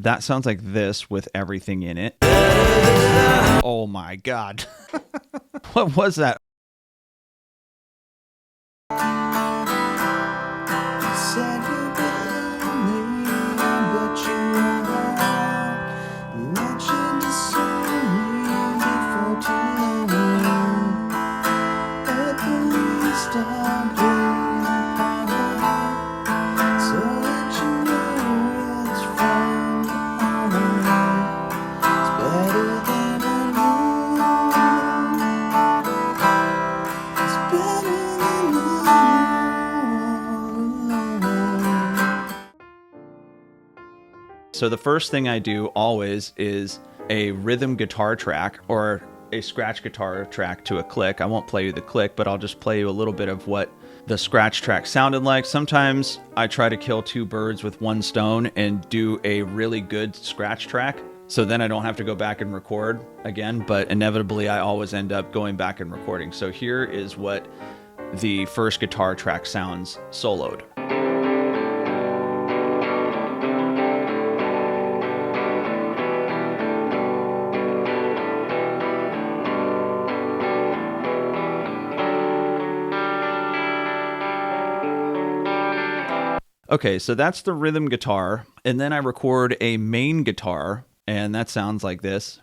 that sounds like this with everything in it. Oh my God. What was that? So the first thing I do always is a rhythm guitar track or a scratch guitar track to a click. I won't play you the click, but I'll just play you a little bit of what the scratch track sounded like. Sometimes I try to kill two birds with one stone and do a really good scratch track, so then I don't have to go back and record again, but inevitably I always end up going back and recording. So here is what the first guitar track sounds soloed. Okay, so that's the rhythm guitar, and then I record a main guitar, and that sounds like this.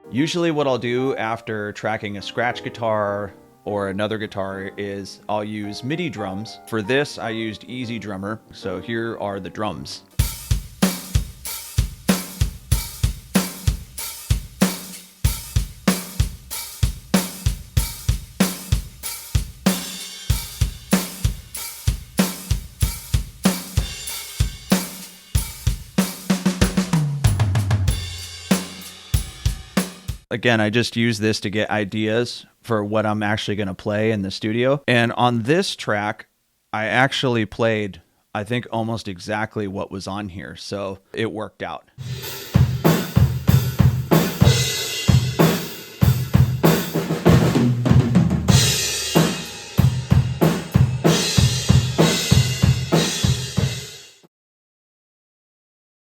Usually what I'll do after tracking a scratch guitar or another guitar is I'll use MIDI drums. For this, I used Easy Drummer, so here are the drums. Again, I just use this to get ideas for what I'm actually going to play in the studio. And on this track, I actually played, I think, almost exactly what was on here. So it worked out.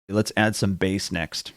Let's add some bass next.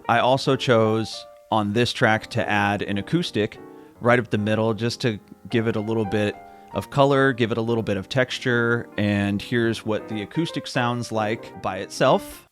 I also chose on this track to add an acoustic right up the middle just to give it a little bit of color, give it a little bit of texture, and here's what the acoustic sounds like by itself.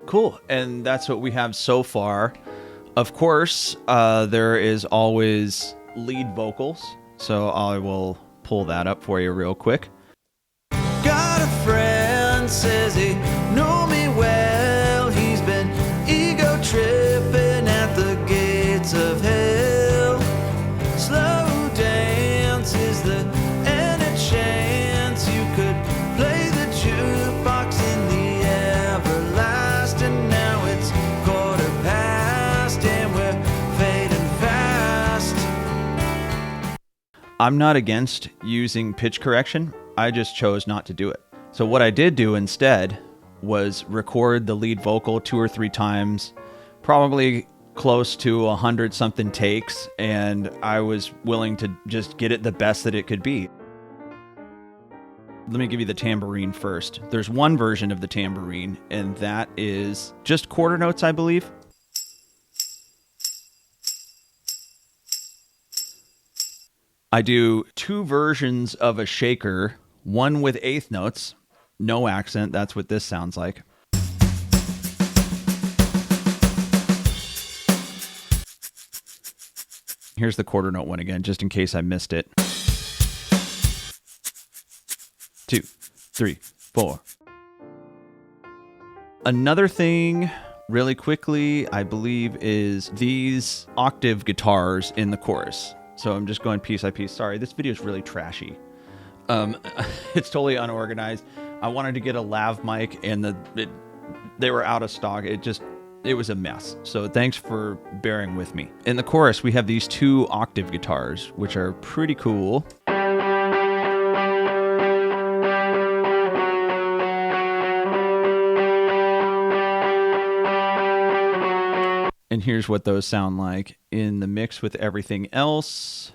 Cool, and that's what we have so far. Of course, there is always lead vocals, so I will pull that up for you real quick. Got a friend, says he know me well. He's been ego tripping at the gates of hell. Slow dance, is there any chance you could play the jukebox in the everlasting? Now it's 1:15 and we're fading fast. I'm not against using pitch correction. I just chose not to do it. So what I did do instead was record the lead vocal 2 or 3 times, probably close to 100 something takes, and I was willing to just get it the best that it could be. Let me give you the tambourine first. There's one version of the tambourine, and that is just quarter notes, I believe. I do 2 versions of a shaker, one with 1/8 notes, no accent. That's what this sounds like. Here's the quarter note one again, just in case I missed it. 2, 3, 4. Another thing, really quickly, I believe, is these octave guitars in the chorus. So I'm just going piece by piece. Sorry, this video is really trashy. It's totally unorganized. I wanted to get a lav mic, and they were out of stock. It was a mess. So thanks for bearing with me. In the chorus, we have these 2 octave guitars, which are pretty cool. And here's what those sound like in the mix with everything else.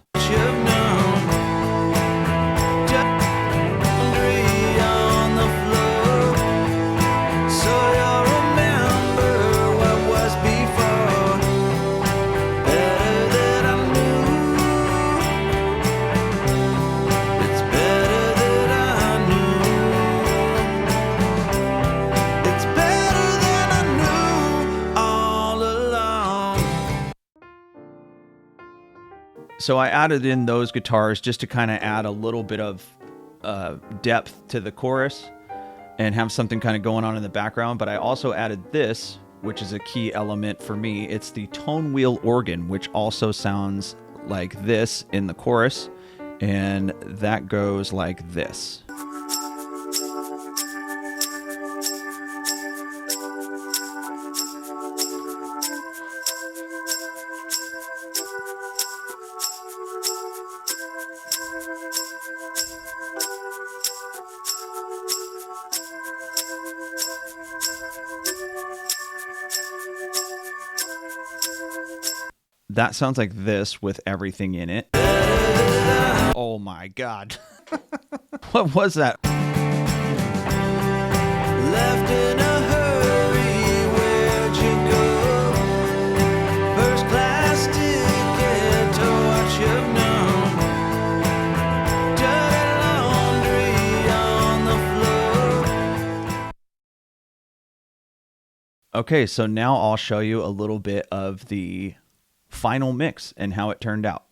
So I added in those guitars just to kind of add a little bit of depth to the chorus and have something kind of going on in the background. But I also added this, which is a key element for me. It's the tone wheel organ, which also sounds like this in the chorus. And that goes like this. That sounds like this with everything in it. Oh my God. What was that? Left in a hurry, where'd you go? First class ticket to what you've known. Dirty laundry on the floor. Okay, so now I'll show you a little bit of the final mix and how it turned out.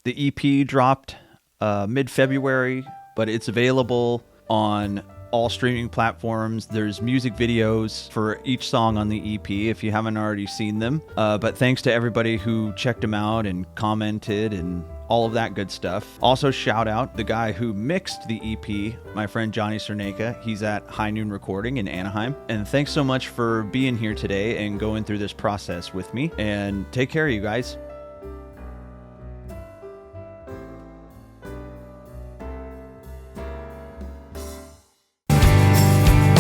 The EP dropped mid-February, but it's available on all streaming platforms. There's music videos for each song on the EP if you haven't already seen them. But thanks to everybody who checked them out and commented and all of that good stuff. Also shout out the guy who mixed the EP, my friend Johnny Cerneka. He's at High Noon Recording in Anaheim. And thanks so much for being here today and going through this process with me. And take care, you guys.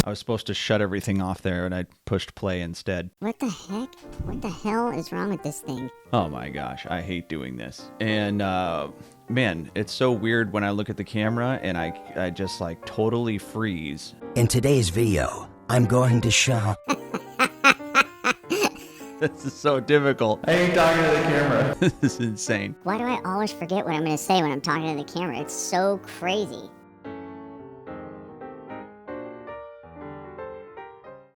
I was supposed to shut everything off there, and I pushed play instead. What the heck? What the hell is wrong with this thing? Oh my gosh, I hate doing this. And man, it's so weird when I look at the camera and I just like totally freeze. In today's video, I'm going to show... This is so difficult. I hate talking to the camera. This is insane. Why do I always forget what I'm going to say when I'm talking to the camera? It's so crazy.